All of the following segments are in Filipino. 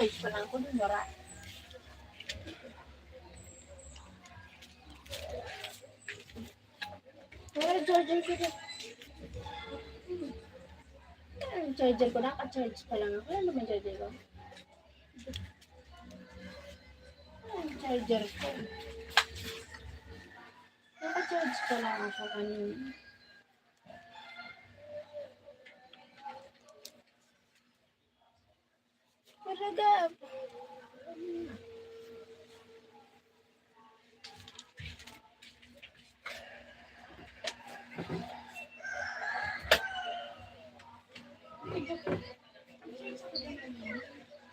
Palang ko dun, wala. Pero charger ko dun. Charger ko, naka-charge pa lang ako. Ano naman charger ko? Charger ko. Naka-charge pa lang ako kanina. Talaga.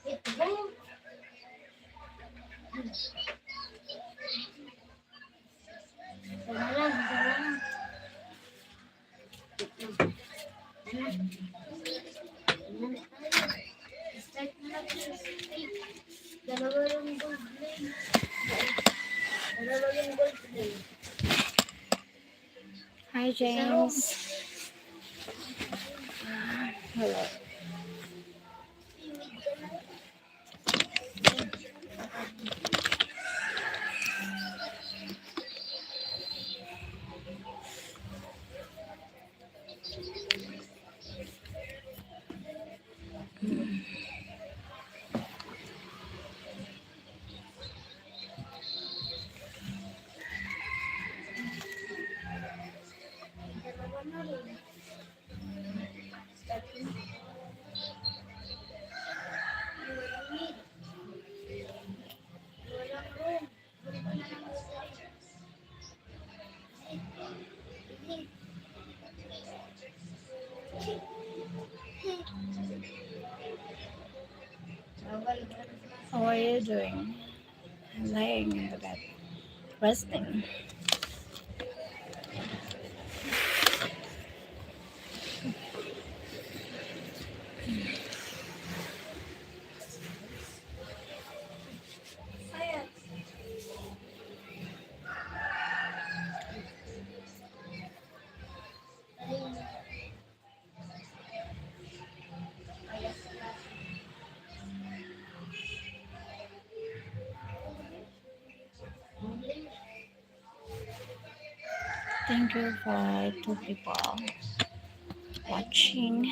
Ito ba? Wala lang, wala lang. Start na natin sa steak. Dalawa yung gold plate. Dalawa yung gold plate. Hi, James. Hello. How are you doing? I'm laying in the bed, resting. Thank you for 2 people watching.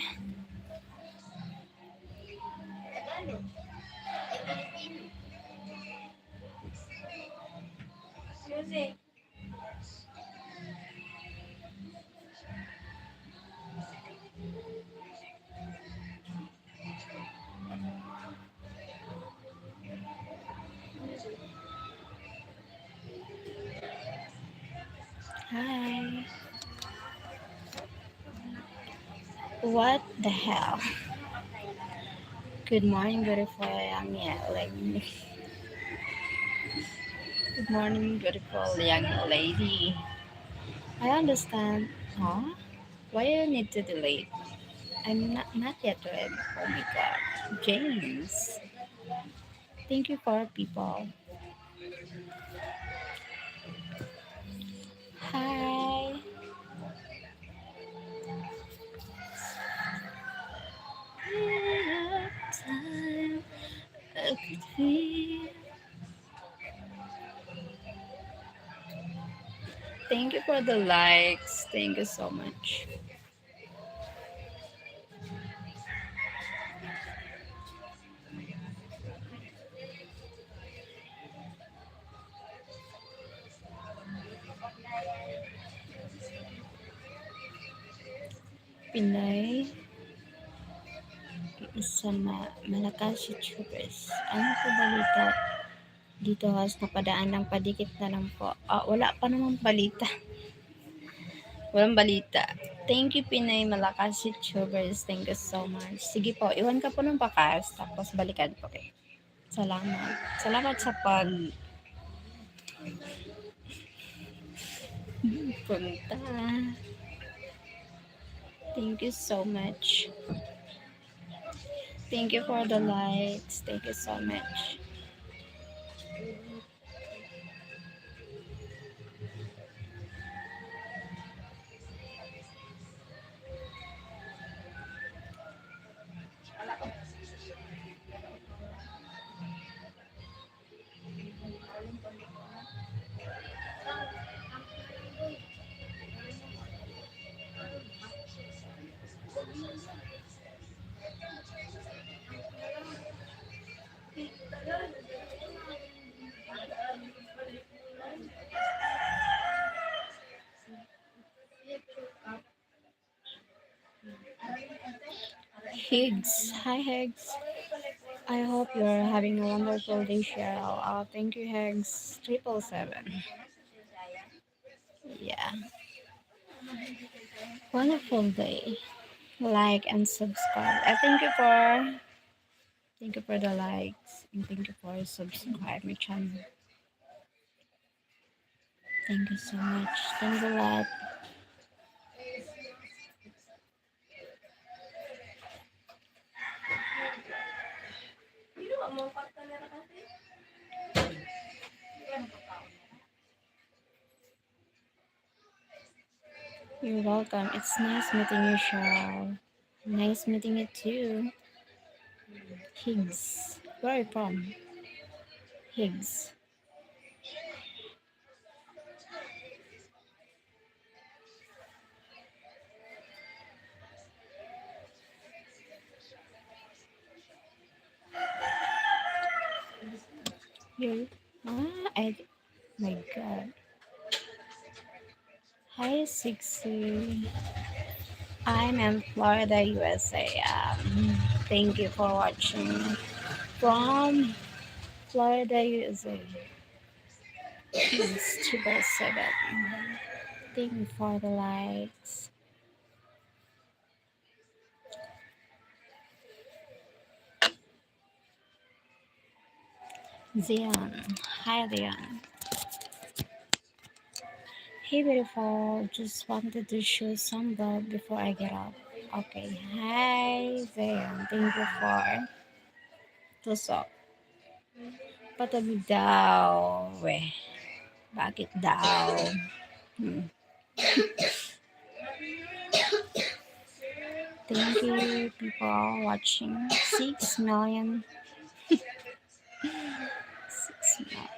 Music. Hi. What the hell? Good morning, beautiful young lady. Good morning, beautiful young lady. I understand. Huh? Why you need to delete? I'm not yet ready. Oh my god. James. Thank you for people. Hi. Time I could feel. Thank you for the likes. Thank you so much. Pinay, isa malakas YouTubers. Ano po balita? Dito has napadaan ng padikit na lang po. Wala pa namang balita. Walang balita. Thank you, Pinay Malakas YouTubers. Thank you so much. Sige po, iwan ka po ng bakas, tapos balikan po kayo. Salamat. Salamat sa punta. Thank you so much. Thank you for the likes. Thank you so much. Higgs. Hi, Higgs. I hope you're having a wonderful day, Cheryl. Thank you, Higgs. 777. Yeah. Wonderful day. Like and subscribe. Thank you for the likes and thank you for subscribe my channel. Thank you so much. Thanks a lot. You're welcome. It's nice meeting you, Cheryl. Nice meeting you too. Higgs. Where are you from? Higgs. You. My God. Hi, Sixty. I'm in Florida, USA. Thank you for watching from Florida, USA. It's 777. Thank you for the likes. Zion. Hi, Zion. Hey, beautiful. Just wanted to show some love before I get up. Okay. Hi, Zion. Thank you for tusok. Patabi daw. Weh. Bakit daw? Hmm. Thank you, people watching. 6 million. 6 million.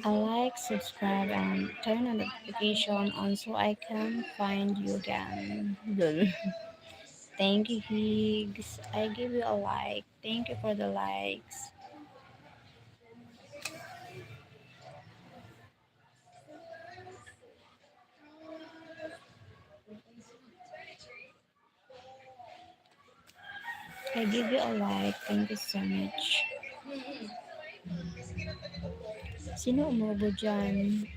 I like, subscribe, and turn on notification on so I can find you again. Lol. Thank you, Higgs. I give you a like. Thank you for the likes. I give you a like. Thank you so much. Sino umubo dyan?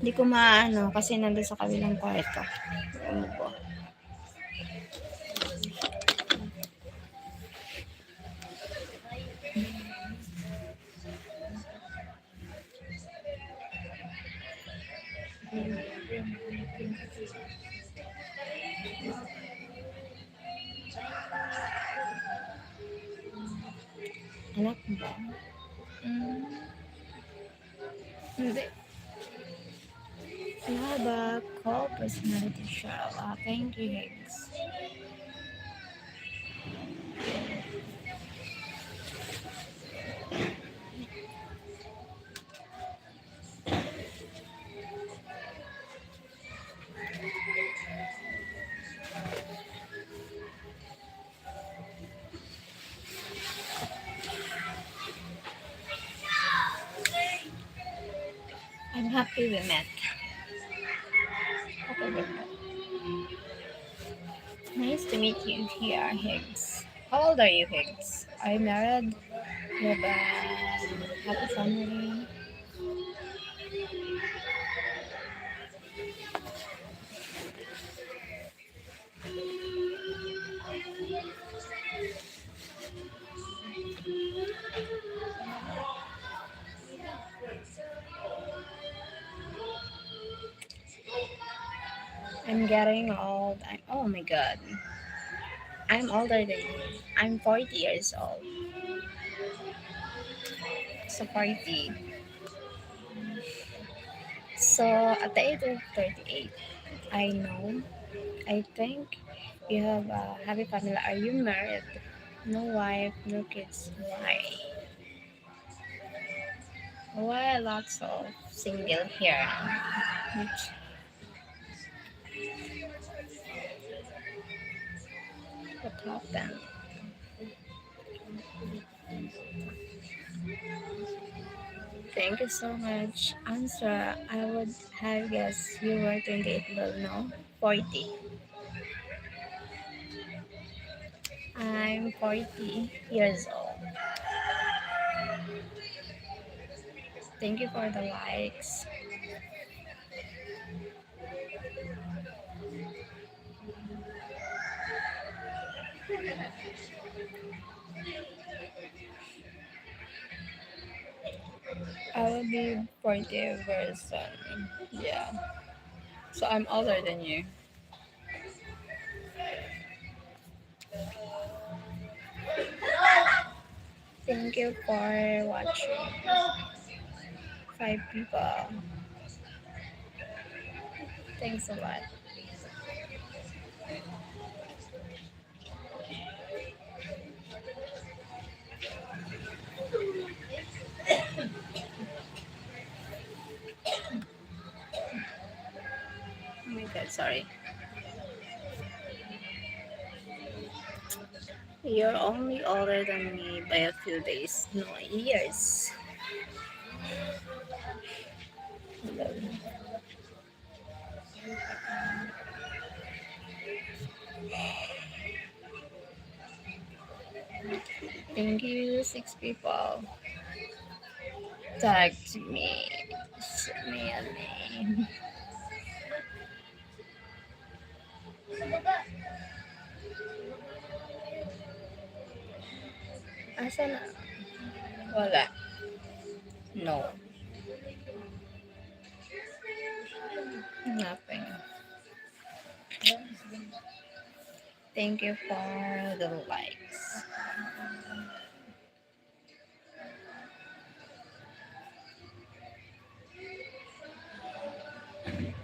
Hindi ko maano kasi nandun sa kabilang kwarto. Umubo. Anak mo ba? Mm, hindi. Mahaba ko personality siya. Thank you, Higgs. I'm happy we met. Happy we met. Nice to meet you here, Higgs. How old are you, Higgs? Are you married? You have a happy family? I'm getting old. Oh my god. I'm older than you. I'm 40 years old. So 40. So at the age of 38, I know, I think you have a happy family. Are you married? No wife, no kids. Why? Why lots of single here? Which, what happened? Thank you so much. Answer, I would have guessed you were 28, but no, 40. I'm 40 years old. Thank you for the likes. I will be 40 very soon. Yeah. So I'm older than you. Thank you for watching. 5 people. Thanks a lot. Oh my god, sorry. You're only older than me by a few days, no years. Thank you, 6 people. Tag to me. Send me a name. Sa baba. Asa na? Wala. No. Nothing. Thank you for the likes.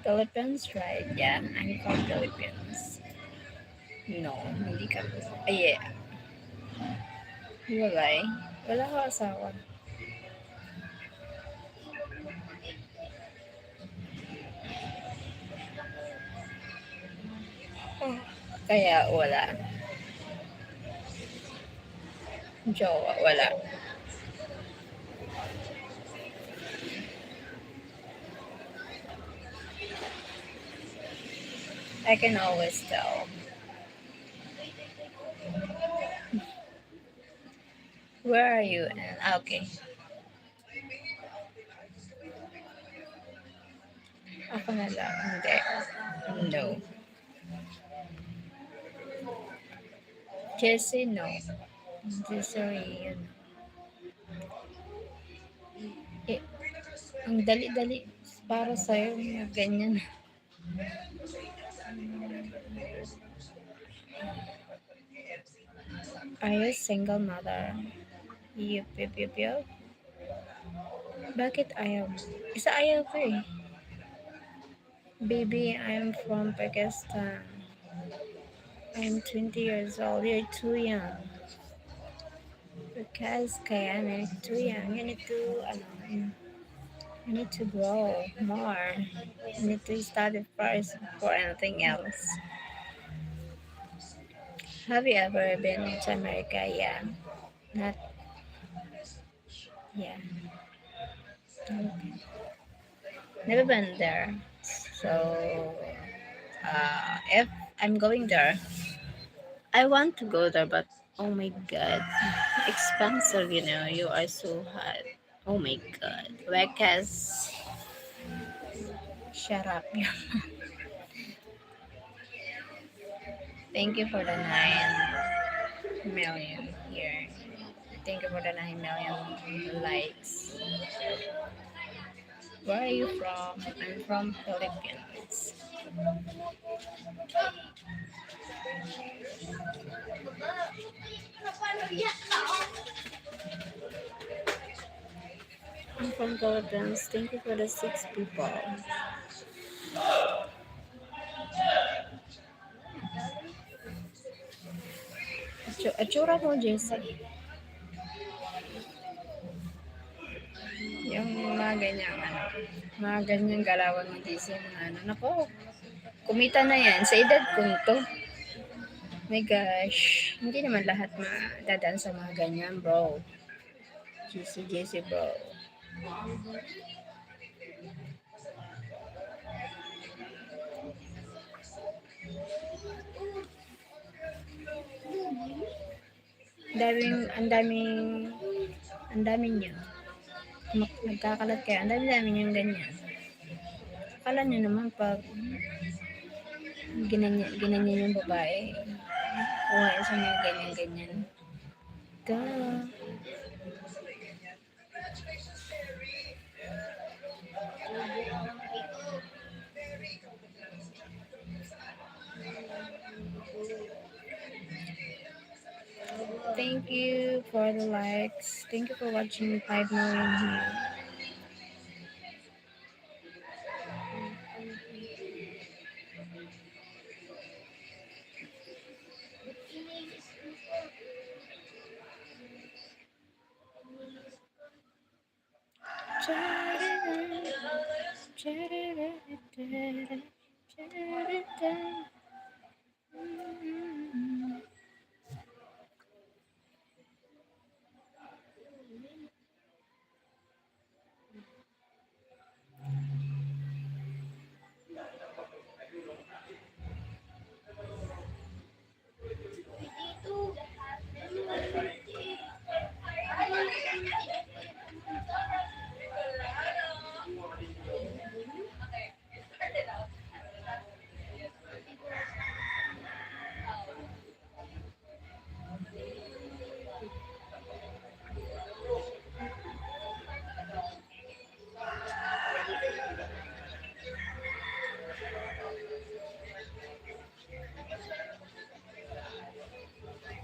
Philippines, right? Yeah, I'm from Philippines. No, hindi ka. Ay, yeah. Wala eh. Wala ka asawa. Oh, kaya wala. Jowa, wala. I can always tell. Where are you? And okay. Ako na lang. Hindi. No. Jessie, no. Jessie, yun. Eh, ang dali-dali para sa'yo, mga ganyan. Are you single mother? Yup, yup, yup, yup. Bakit ayaw mo? Isa ayaw ko eh. Baby, I'm from Pakistan. I'm 20 years old. You're too young. Because kaya na too young. You need to, you need to grow more. You need to study first before anything else. Have you ever been to America? Yeah. Not, yeah. Never been there. So, if I'm going there, I want to go there, but oh my god, expensive, you know, you are so hot. Oh my god. Because, shut up. Thank you for the 9 million here. Thank you for the 9 million likes. Where are you from? I'm from Philippines. I'm from Philippines. Thank you for the 6 people. Atsura mo, Jessie. Yung mga ganyan, mga ganyan galawan mo, Jessie. Mga ano, nako, kumita na yan. Sa edad ko to. My gosh, hindi naman lahat madadaan sa mga ganyan, bro. Jessie, Jessie, bro. Ang daming nyo. Nagkakalat kayo. Ang dami yung ganyan. Akala nyo naman pag ginanyan yung babae, kuhain sa mga ganyan-ganyan. Ka. Thank you for the likes. Thank you for watching 5 million here.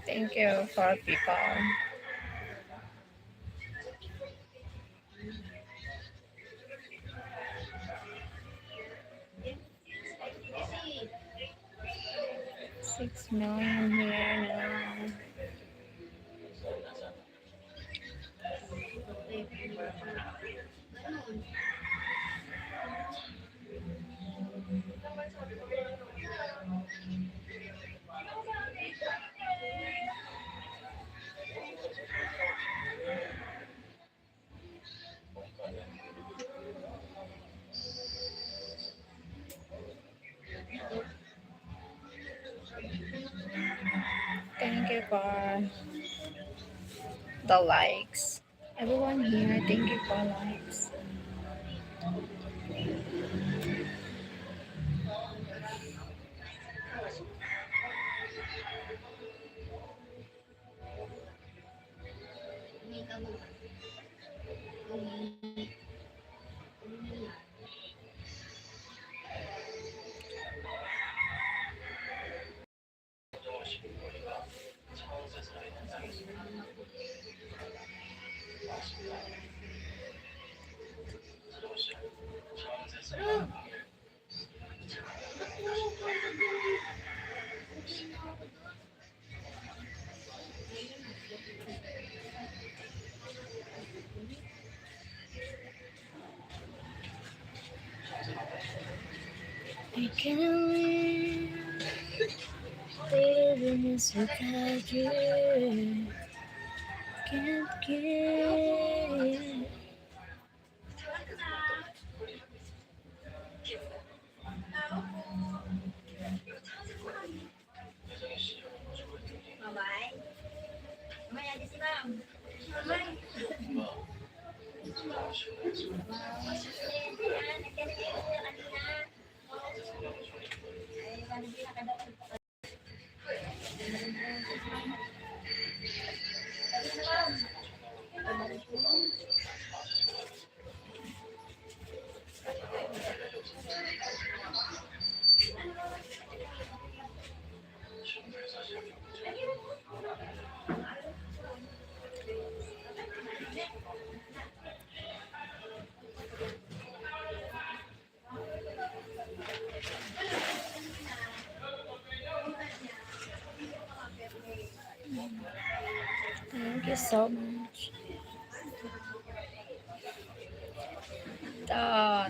Thank you for people. $6 million here now. Thank you for the likes. Everyone here, thank you for likes. I can't live this without you. Can't get. Thank you so much.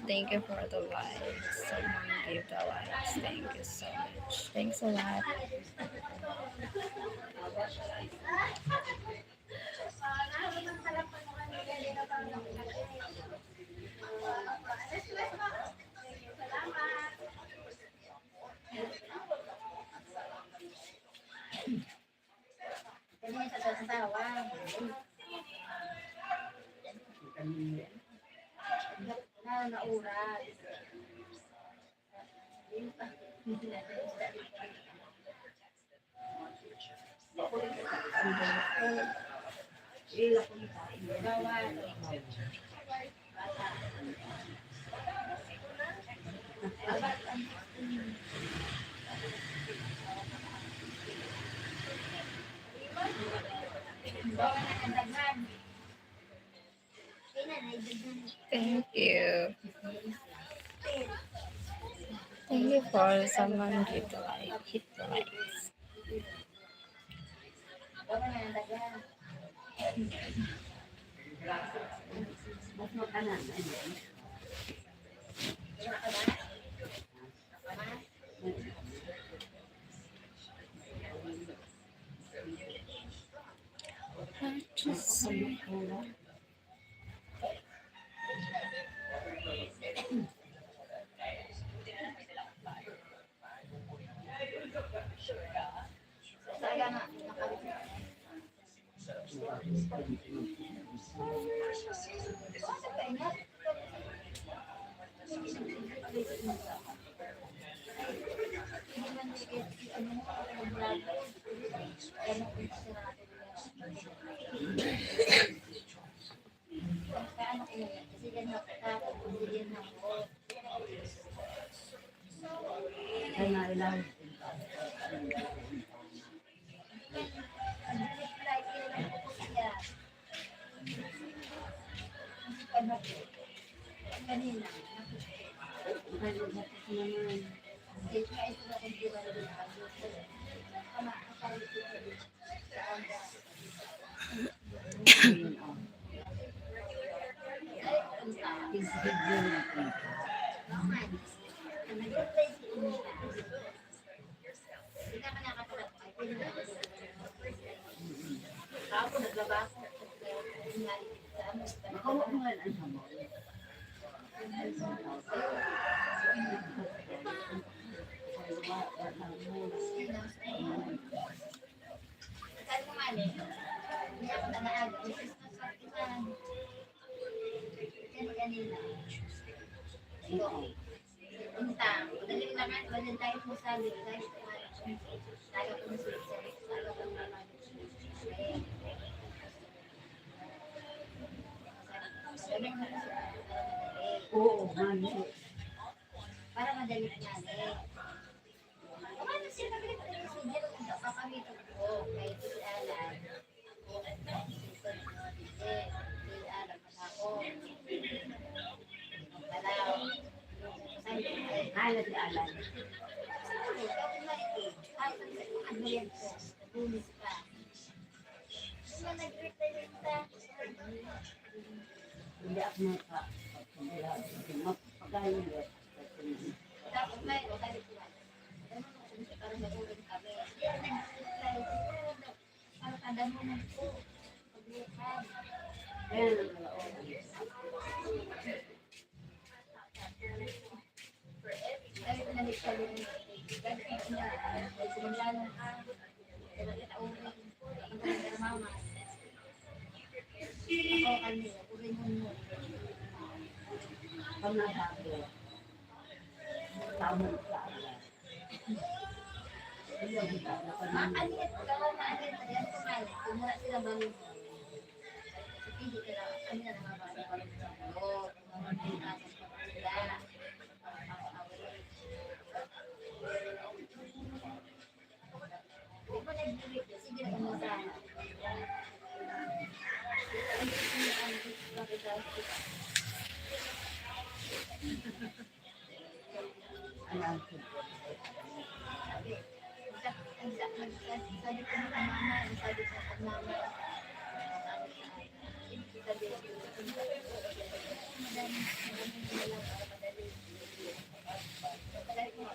Thank you for the likes. Someone gave the likes. Thank you so much. Thanks a lot. asawa. Naurat. Bawal. Bawal na kadaghan. Thank you. Thank you for someone hit the like. Hit the likes. Bawal na kadaghan. Mas makanan. Oo, mami. Para madali nga eh. Kumano siya naglit na si Jero kung kakamito ko kay Alan. Alan ako. Alaw. Alan si Alan. Hindi ako maka. Mapagaling yun. Tapos may sabi ko parang nagulong kami. Parang kada mo na po. Paglukan. Ayan ang mga oras. Ay, pinalik ka rin. Gagawin niya. Ay, sumanglalang ka. Kaya uwi. Ang ganda ng mama. Ako kanila. Uwi mo. Pamasabi. Tama sa ala. Maalit ka lang maalit. Ayan kumalit. Kumura sila bang hindi ka na kami na nakabasa pa rin sa mga sila. Hindi ko nag-direct. Sige na kamasahan. Alam ko. Sabi ko na mama, sabi ko sa mama.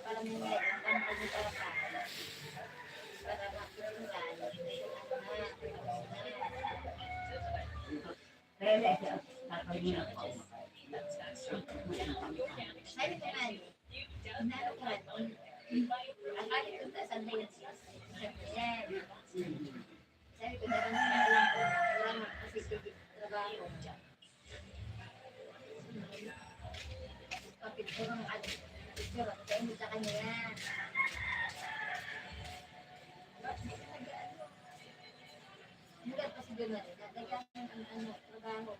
Para muna ang pagkakata. Para makikita. Sabi ko man, inalo ko man, ang alit ko sa Sunday, sabi ko, naman na rin. Nagkaroon ng trabaho.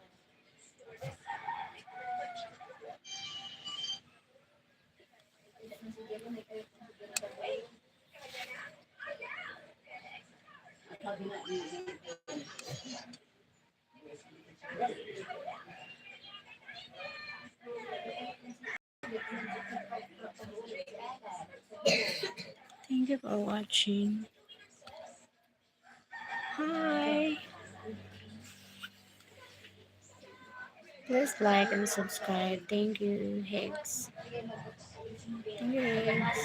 Tidak na siguro may kayo siguro sa way. At kabila niya. Thank you for watching. Hi. Please like and subscribe. Thank you, Higgs. Thank you, Higgs.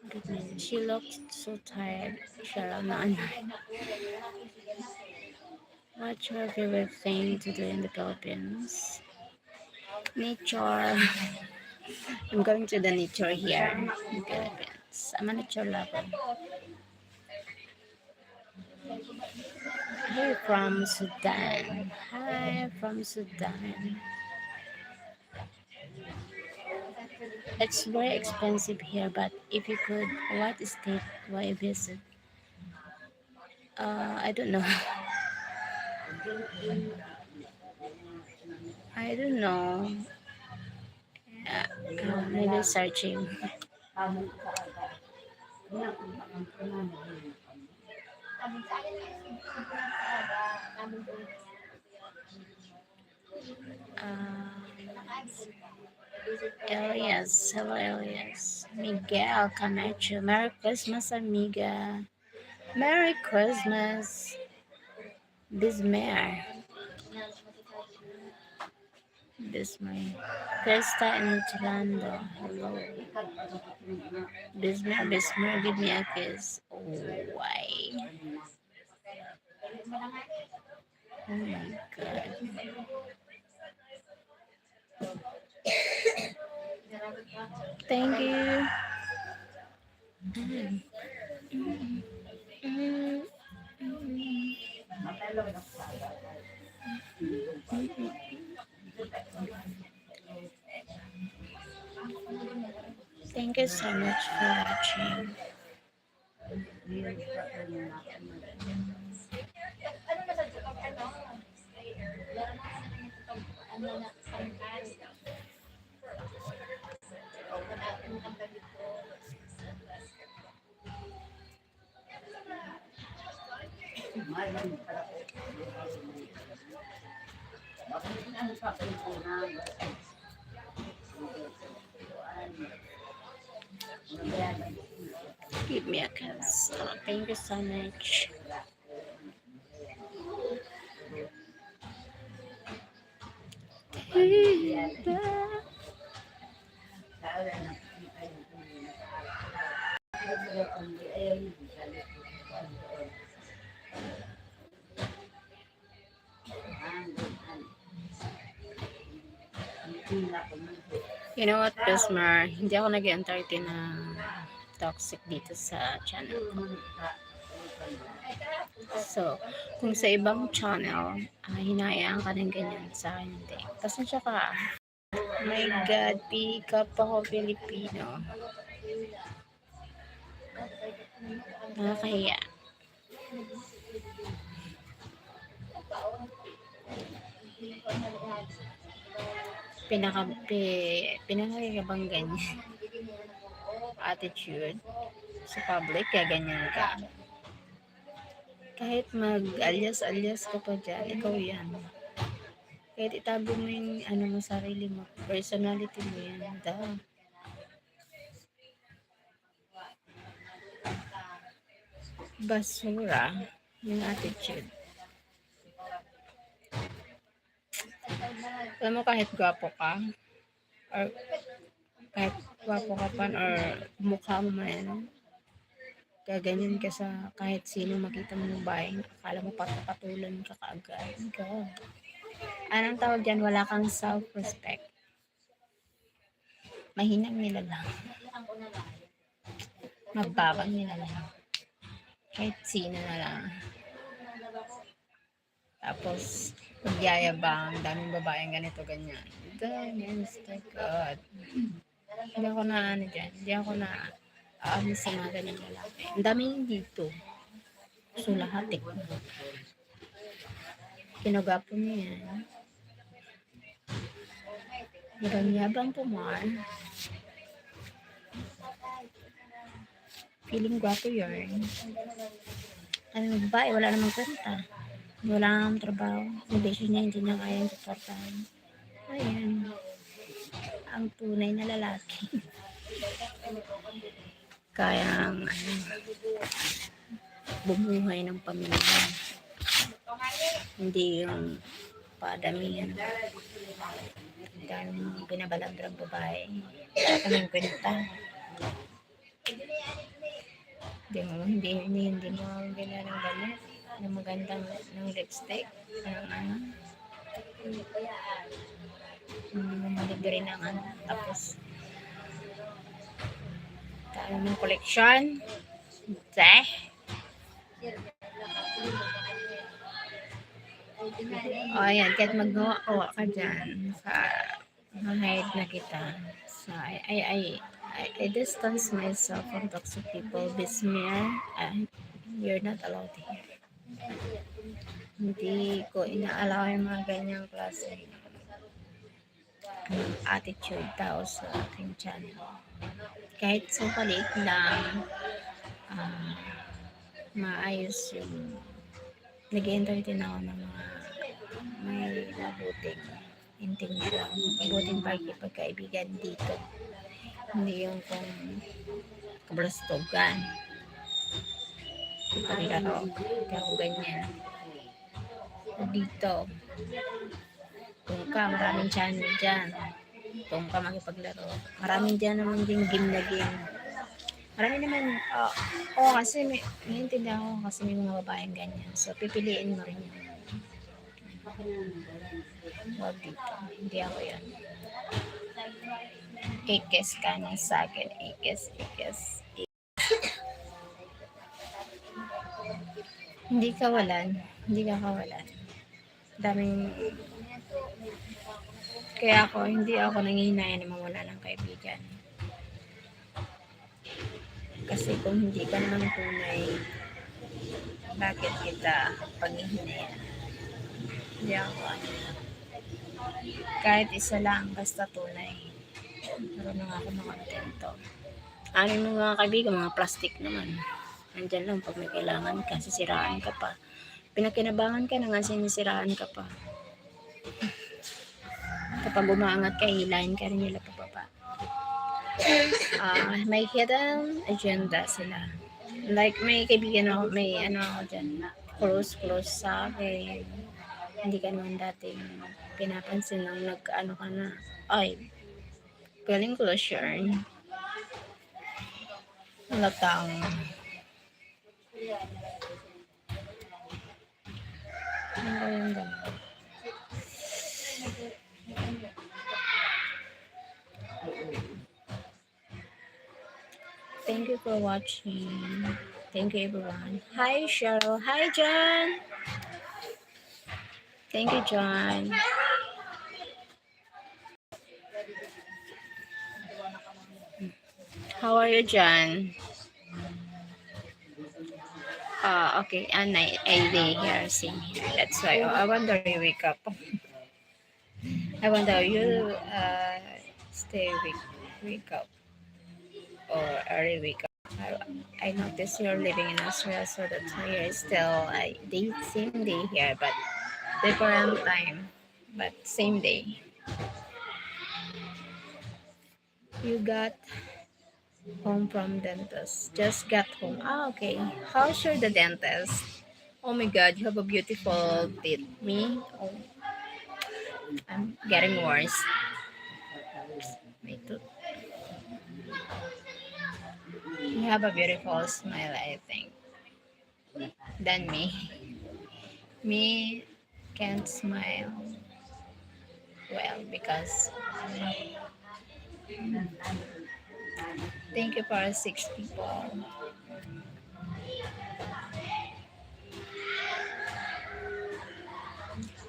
Goodness, she looks so tired. Sheryl Ohm. What's your favorite thing to do in the Philippines? Nature. I'm going to the nature here in the Philippines. I'm a nature lover. Hi from Sudan. Hi from Sudan. It's very expensive here, but if you could, what state will you visit? I don't know. I don't know. Maybe searching. Elias, hello Elias. Miguel Camacho, Merry Christmas, amiga. Merry Christmas, Bismar. Bismar. Krista and Chilando, hello. Bismar, give me a kiss. Oh, why? Oh my god. Thank you. Thank you so much for watching. Give me a kiss. Oh, thank you so much. You know what, Besmar? Hindi ako nag-entertain na toxic dito sa channel ko. So, kung sa ibang channel, hinayaan ka ng ganyan, sa akin hindi. Pasensya ka. My God, pick up ako Filipino. Nakakahiya. Pinakakabang ganyan. Attitude sa public, kaya ganyan ka. Kahit mag-alias-alias ka pa dyan, ikaw yan. Kahit itago mo yung mo, sarili mo, personality mo yan. Basura yung attitude. Alam mo, kahit gwapo ka, or kahit gwapo ka pa, or mukha mo man, gaganyan ka sa kahit sino makita mo ng bahay, akala mo patapatulan ka kaagad. God. Anong tawag dyan? Wala kang self-respect. Mahinang nila lang. Magbabang nila lang. Kahit sino na lang. Tapos, magyayabang, daming babaeng ganito, ganyan. God. Hindi ako na dyan. Hindi ako na sa mga ganyang lalaki. Ang daming dito. So, lahat kinagapo niya yan. Yabang-yabang po man. Feeling gwapo yun. Ano babae, wala namang kwenta. Wala namang trabaho. Yung beso niya, hindi niya kayang supportahan. Ayan. Ang tunay na lalaki. Kayang bumuhay ng pamilya. Hindi yung padamihan. Dahil binabalandrang babae. Kaming kwenta. Hindi mo bilhan ng damit na magandang ng lipstick. Hindi mo malibre ng tapos tayo ng koleksyon. Ayan, kahit magawa ka dyan ma-hide na kita. So, I distance myself from toxic people. Bismillah, you're not allowed here. Hindi ko inaalaw yung mga ganyang klase attitude tao sa aking channel. Kahit so palit lang, maayos yung nag-entertain ako ng mga may mabuting intensyon, mabuting pagkaibigan dito. Hindi yung kung kabalastogan. Paglaro, hindi ako ganyan. Dito, kung ka, maraming channel dyan. Kung ka makipaglaro, maraming dyan naman din game na game. Marami naman, kasi naiintindihan ko kasi may mga babaeng ganyan. So, pipiliin mo rin yun. Wag dito. Hindi ako yan. Ikes ka na sa akin. Ikes. Hindi ka kawalan. Daming kaya hindi ako nangihinayang na mawala ng kaibigan. Kasi kung hindi ka naman tunay, bakit kita paghihinayan? Hindi ako kahit isa lang, basta tunay. Marunong ako makontento. Yung mga kaibigan, mga plastic naman. Nandyan lang pag may kailangan ka, sisiraan ka pa. Pinakinabangan ka na nga, sinisiraan ka pa. Kapag umaangat ka, hilahin ka rin nila pababa. May hidden agenda sila. Like, may kaibigan ako, may ako dyan, close sa akin. Hindi ka naman dating pinapansin nang ka na. Ay, feeling close yarn. Latang. Ano ba yung gano'n? Thank you for watching. Thank you, everyone. Hi, Sheryl. Hi, John. Thank you, John. How are you, John? Okay. And I lay here, same here. That's why I wonder you wake up. I wonder you stay wake up or early wake up. I noticed you're living in Australia, so that's why you're still same day here, but different time, but same day. You got home from dentist. Just got home. Okay. How's your the dentist? Oh my God, you have a beautiful teeth. Me? Oh, I'm getting worse. My tooth. You have a beautiful smile, I think, than me. Me can't smile well because thank you for 6 people.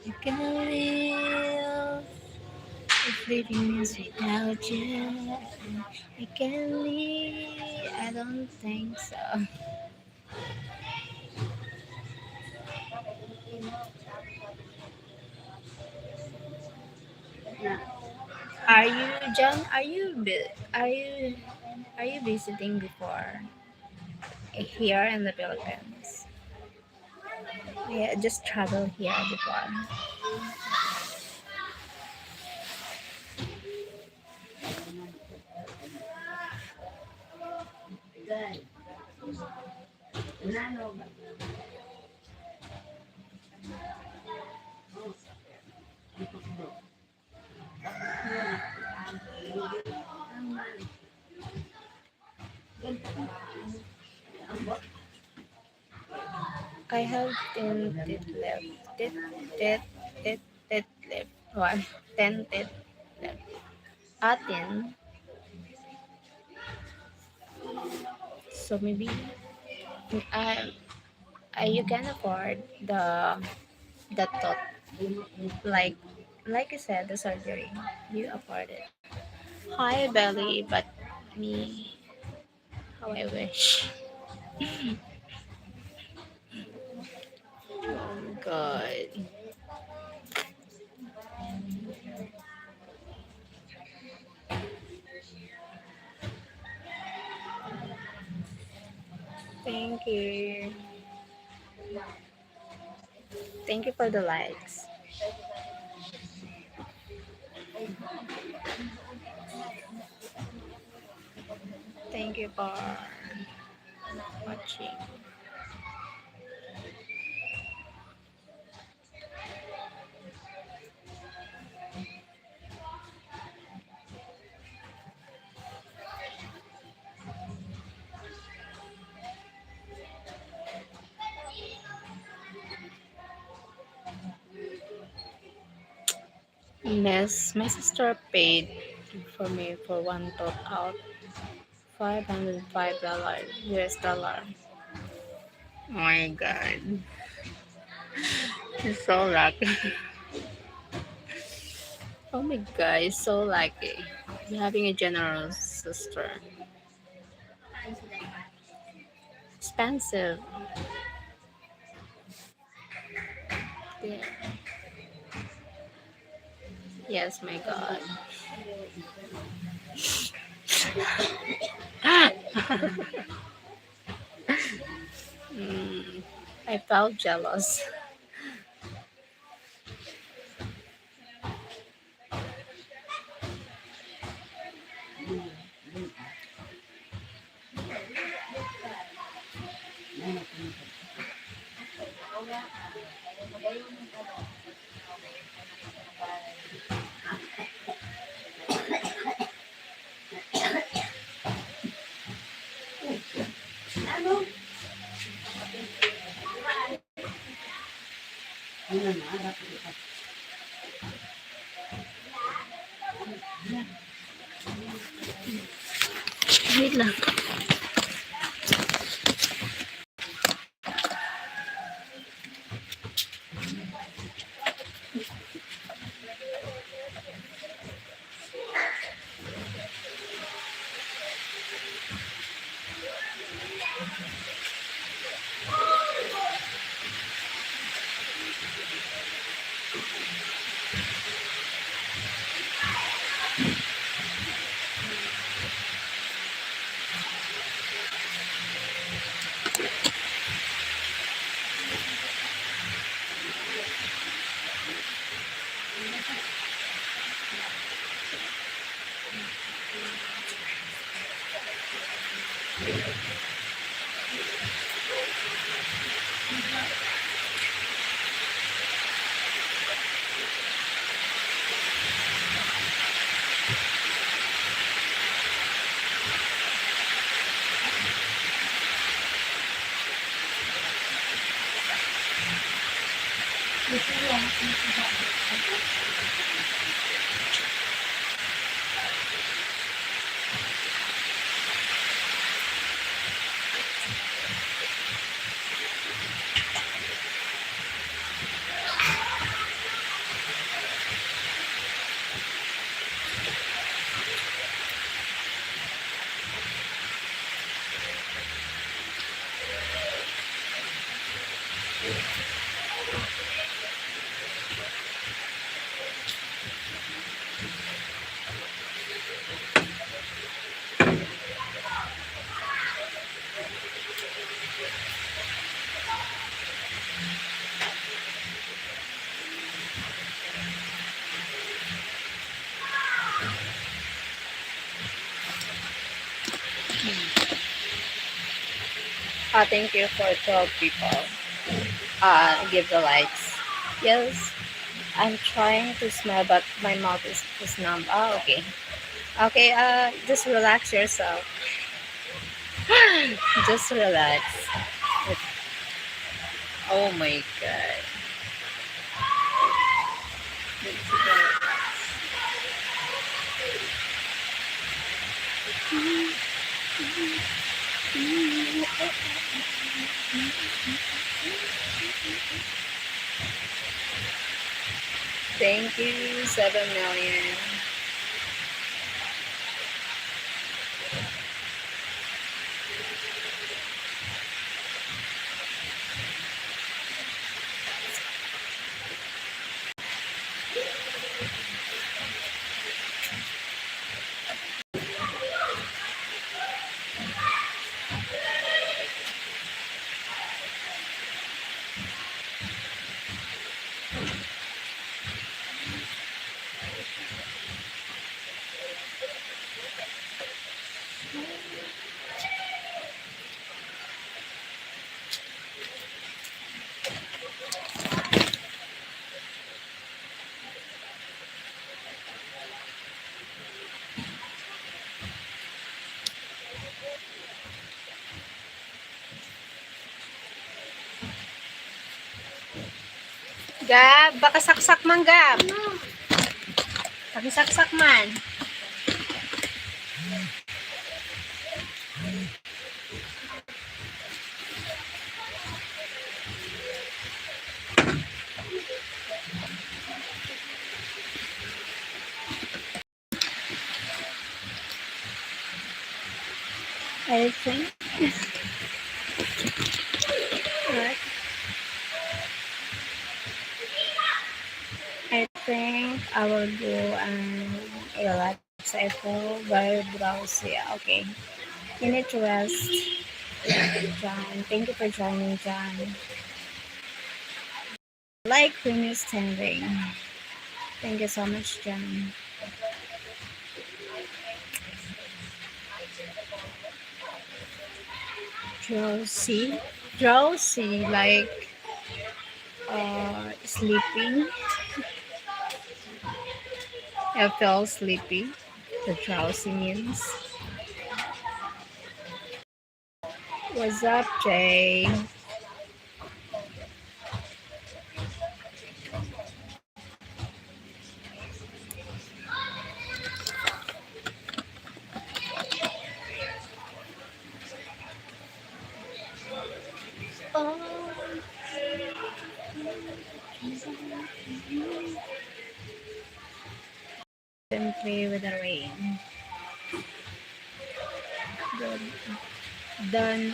You can live if Living is without you. I can live. I don't think so. Are you, John? Are you visiting before here in the Philippines? Yeah, just travel here before. I have 10 teeth left. Teeth, teeth, teeth, teeth left. What? 10 teeth left. 10. So maybe I, you can afford the thought, like like I said, the surgery. You afford it. Hi belly, but me, how I wish. Oh God. Thank you. Thank you for the likes. Thank you for watching. Yes, my sister paid for me for one thought out $505 US dollar. Oh my God, it's so lucky. Oh my God, it's so lucky. You're having a generous sister. Expensive. Yeah. Yes, my God. Mm, I felt jealous. Wait lang. Thank you for 12 people. Give the likes. Yes, I'm trying to smile, but my mouth is numb. Oh, okay. Okay, just relax yourself. Just relax. Oh my god. Thank you, 7 million. Gab, baka saksak man, Gab. Baka saksak man. I think. Alright. I think I will do relax. I feel very drowsy. Okay. You need to rest, John. Thank you for joining, John. Like when you're standing. Thank you so much, John. Drowsy. Drowsy, like sleeping. I feel sleepy. The drowsy means. What's up, Jay? Oh, simply with the rain. Don't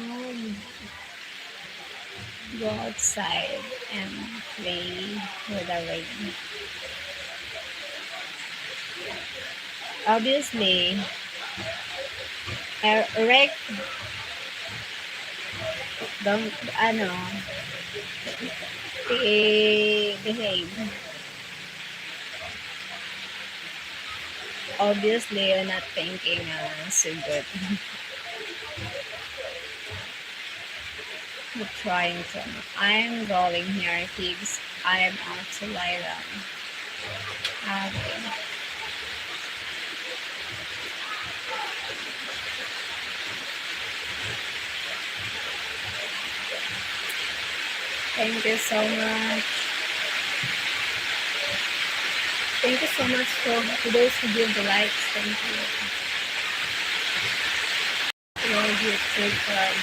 go outside and play with the rain. Obviously, Eric, don't, behave. Obviously, you're not thinking so good. You're trying to. I'm going here, kids. I'm out to lie down. Okay. Thank you so much. Thank you so much for those who give the likes. Thank you. Lord, you take care.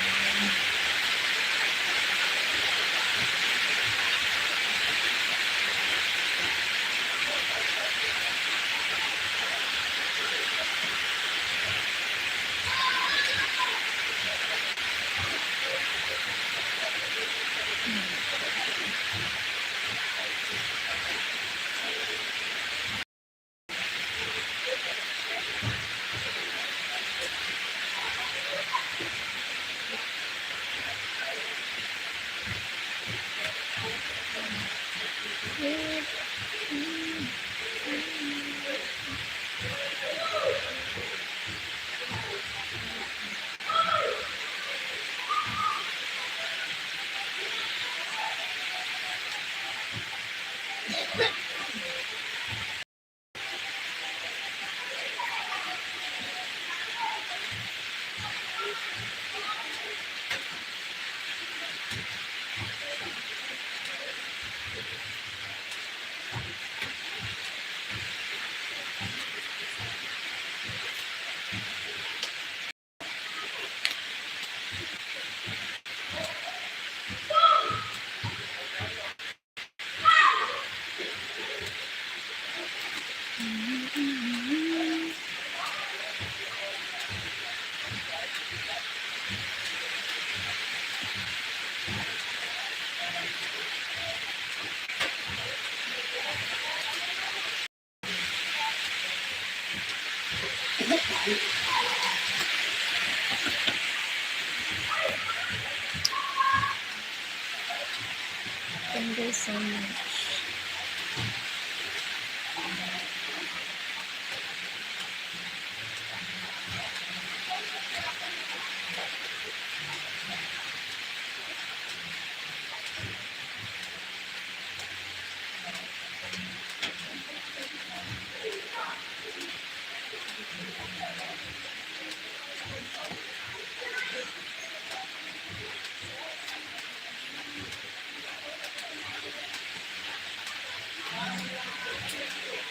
Thank you so much.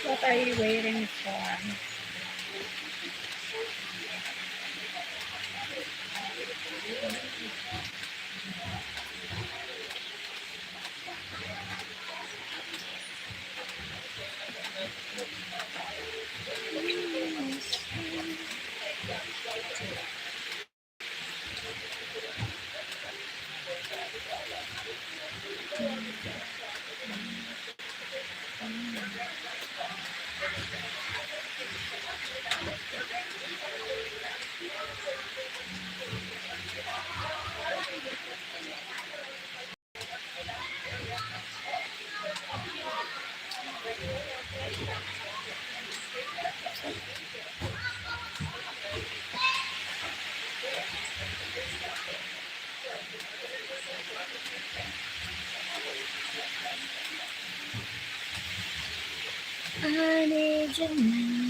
What are you waiting for? I need you now.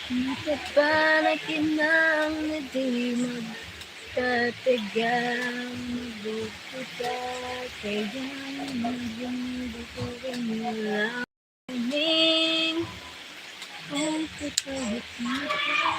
Napapanakin ng hindi magtatagang mabuti ka, kaya hindi ko rin malaming ang kapahit mo ka.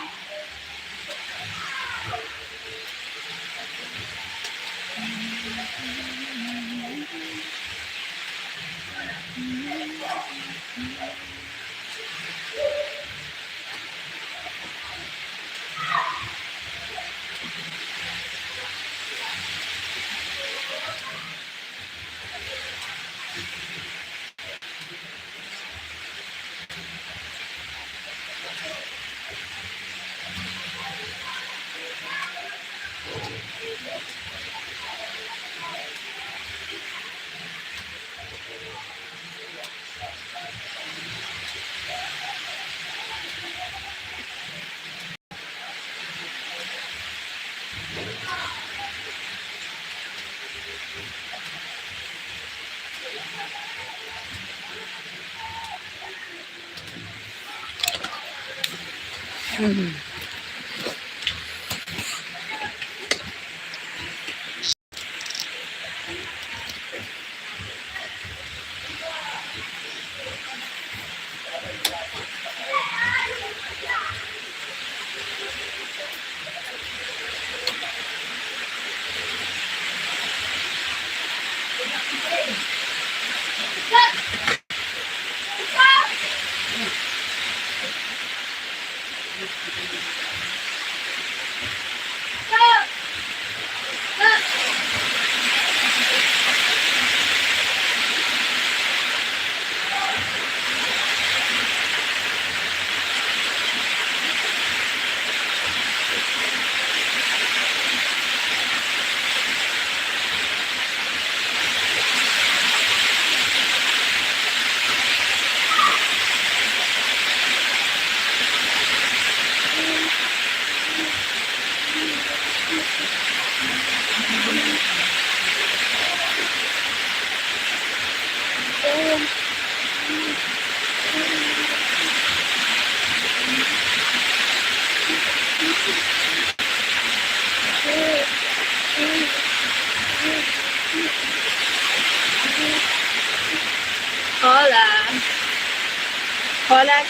Collect.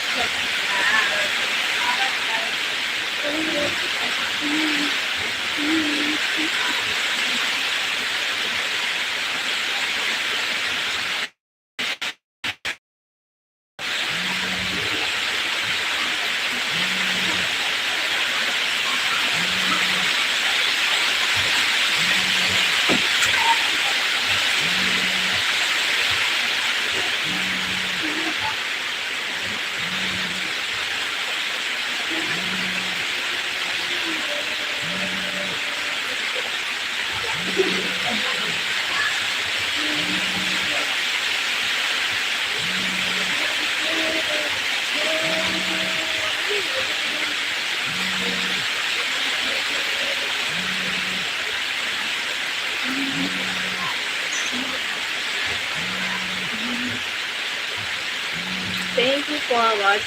Thank you for watching.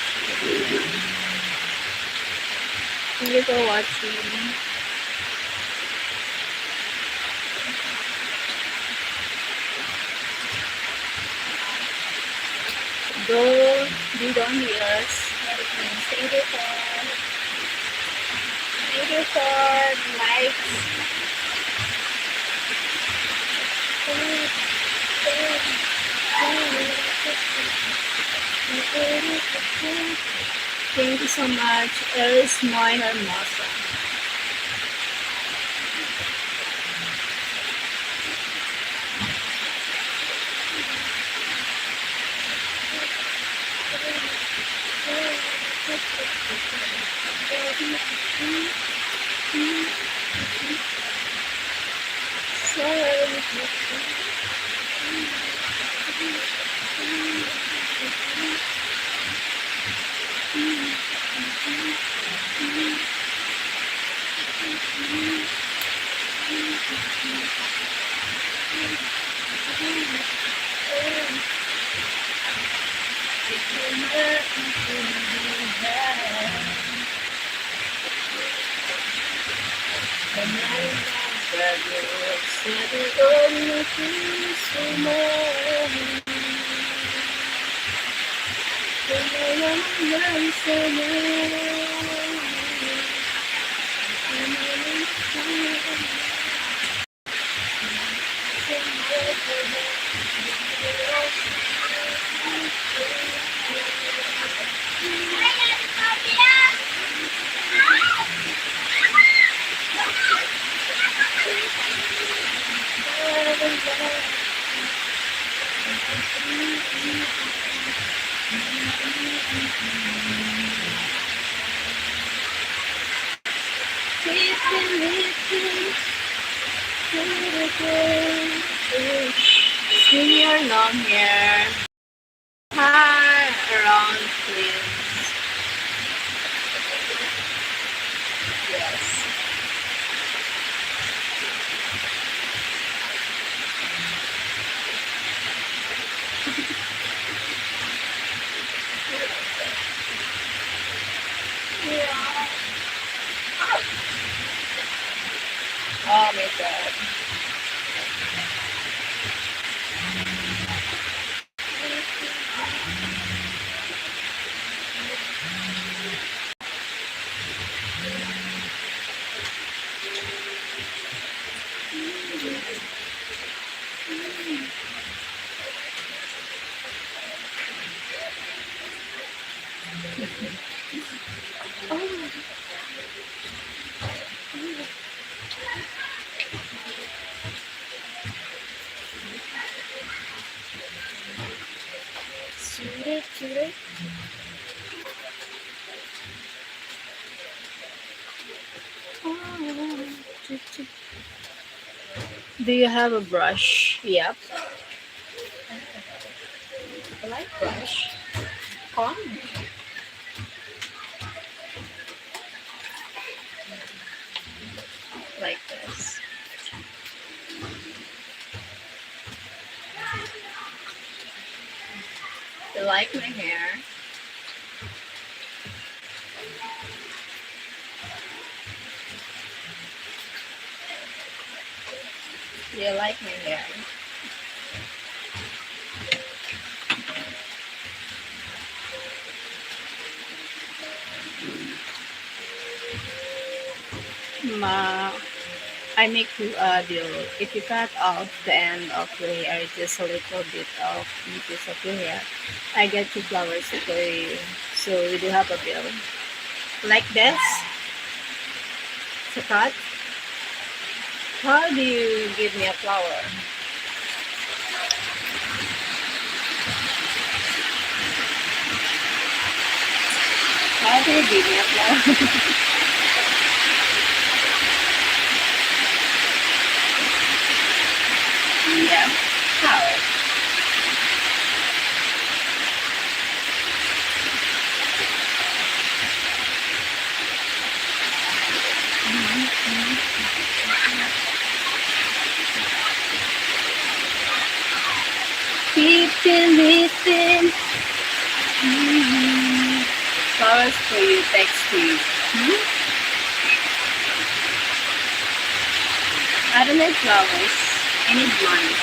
Thank you for watching. Go, you don't hear us. Thank you for likes. Thank you so much. Eres muy hermosa. Swing your long hair high around, please. Yes. Oh my god. Do you have a brush? Yep. I like brush. Comb. Like this. You like my hair? Do you like my hair? I make you deal. If you cut off the end of your hair, just a little bit of pieces of your hair, I get you flowers for you. So we do have a bill like this to cut. How do you give me a flower? How do you give me a flower? Yeah. How? Keep believing. Flowers for you, text to you. I don't like flowers. I need money.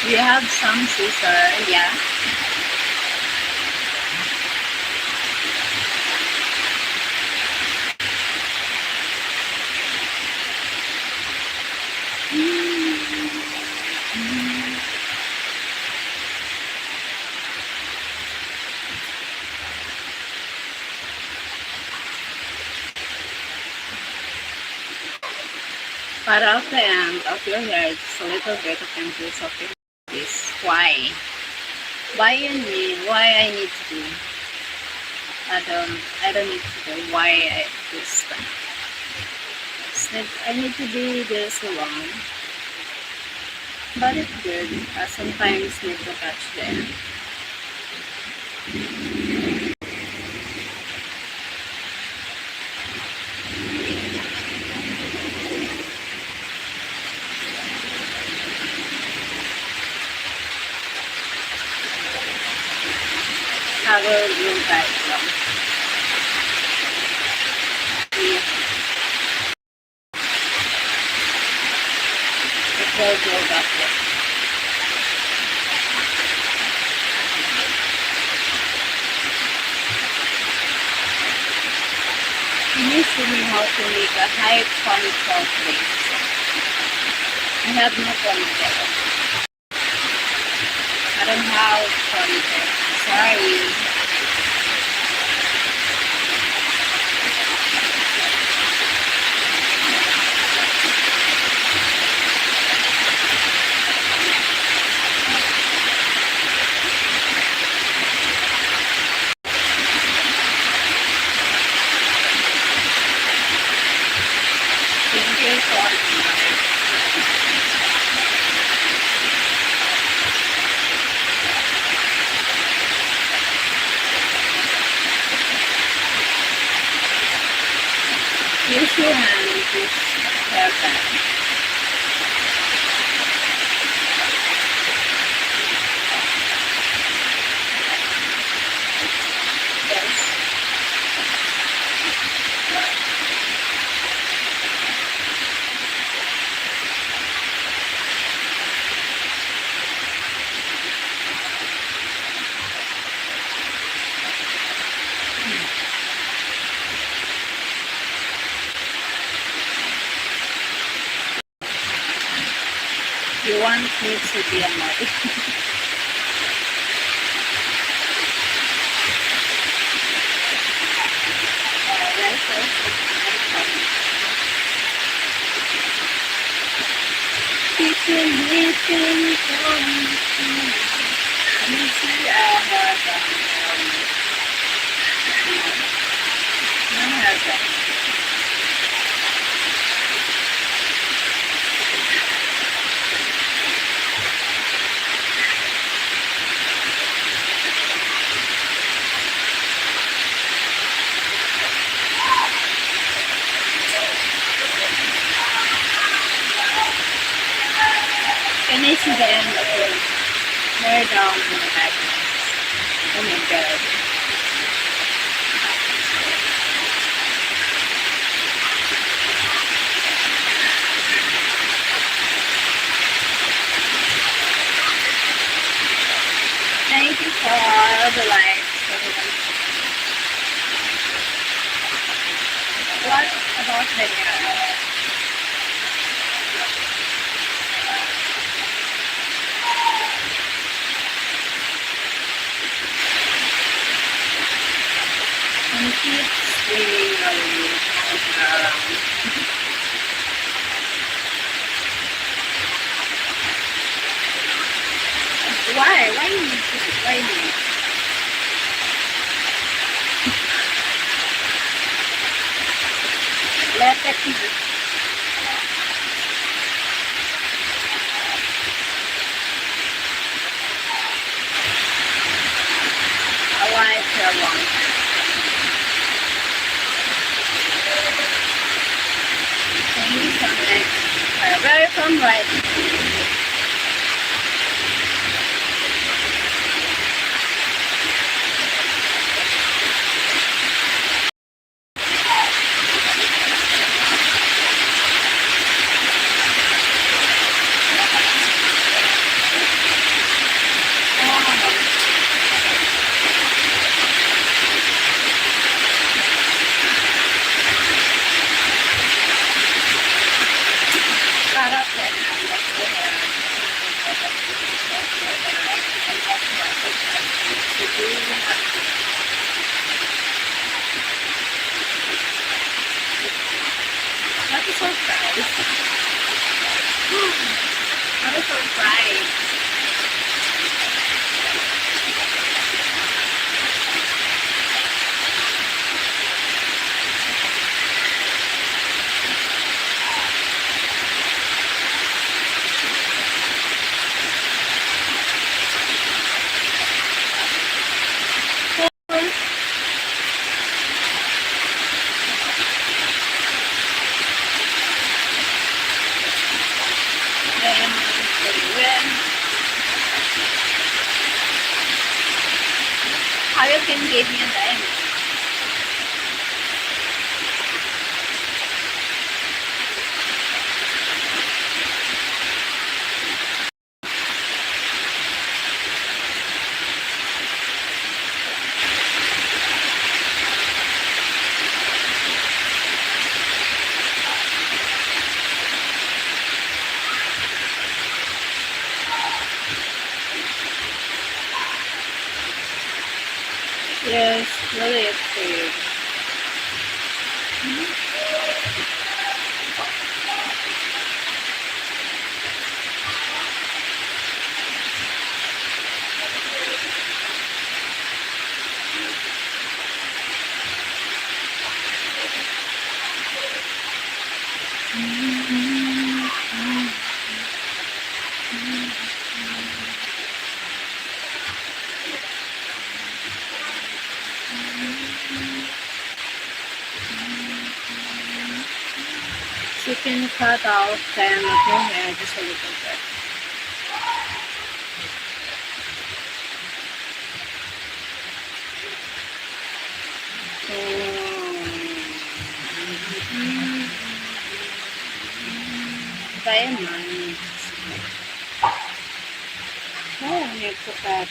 You have some scissor, yeah. Cut off the end of your hair, just a little bit of pimples of your face. Why? Why you need? Why I need to do? I don't need to do. Why I this time? I need to be this long, but it's good. I sometimes need to touch the end. I will do that long. Yeah, it will build up there. Can you show me how to make a high ponytail place? I have no ponytail. I don't have ponytail. Sorry. Thank you for use your hand with this haircut. Yes. You want me to be a model? People waiting for me. You see, I have no haircut. Can I see the end of your hair down in the back? Oh my god. the lights. What about the mirror? And keep swinging around. Why? Why you need to? Why you? Let it be. I want it for a long time. Thank you so much. Welcome, right? What a surprise. What a surprise. How you can give me a dime? Yes, really approve. So you can cut off them of your hair just a little bit. Diamond. Oh, you put that.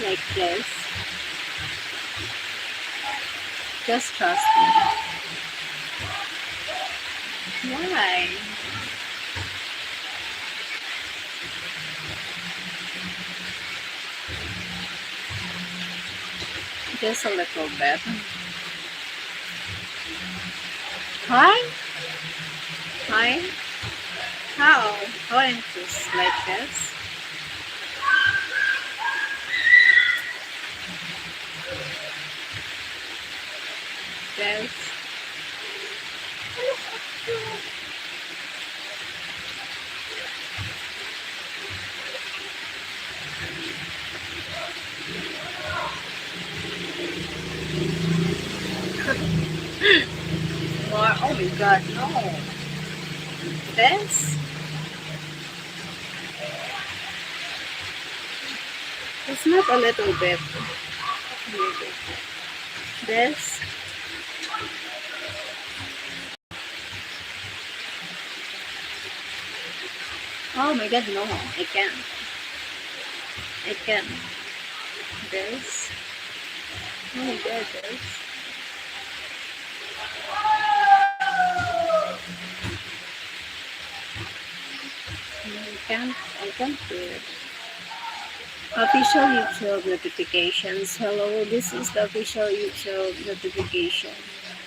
Like this. Just trust me. Why? Just a little bit. Hi? Hi? How? How am I just like this? This. More. Oh my god, no. This. It's not a little bit. This. Oh my god, no. I can't. I can't. Guys. Oh my god, guys. I can't do it. Official YouTube notifications. Hello, this is the official YouTube notification.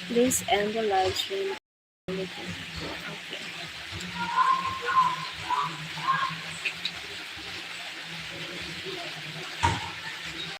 Please end the live stream. Okay.